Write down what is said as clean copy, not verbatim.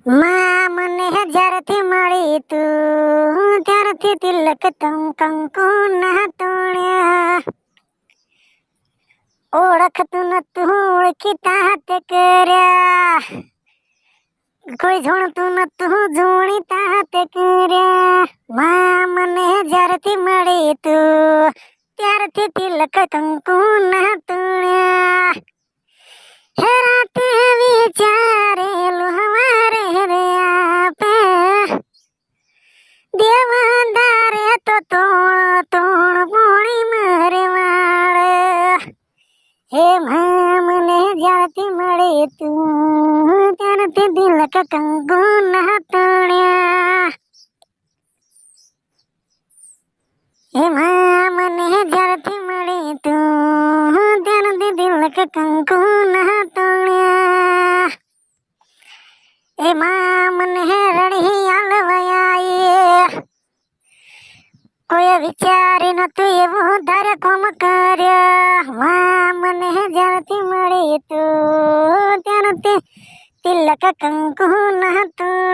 માં મને જ્યારથી મળી તું ત્યારથી તિલક કંકુ ના તોડ્યા. ઓળખતું નતું ઓળખીતા હાથ કર્યા, કોઈ જોણતું નતું જોણીતા હાથ કર્યા. માં મને જ્યારથી મળી તું ત્યારથી તિલક કંકુ ના તોડ્યા. હે રાતે વિચારેલું હવારે રે આપે દેવદારે તો તોણ તોણ પોણી મારે વાળે. હે માં મને જ્યારથી મળી તું ત્યારથી તિલક કંકુ ના તોડ્યા. હે માં મને જ્યારથી મળી તું ત્યારથી તિલક કંકુ ના તોડ્યા. એ માં મને રડી આલવાયા, કોઈ વિચારી નતું એવું ધારે કોમ કર્યા. માં મને જ્યારથી મળી તું ત્યારથી તિલક કંકુ ના તોડ્યા.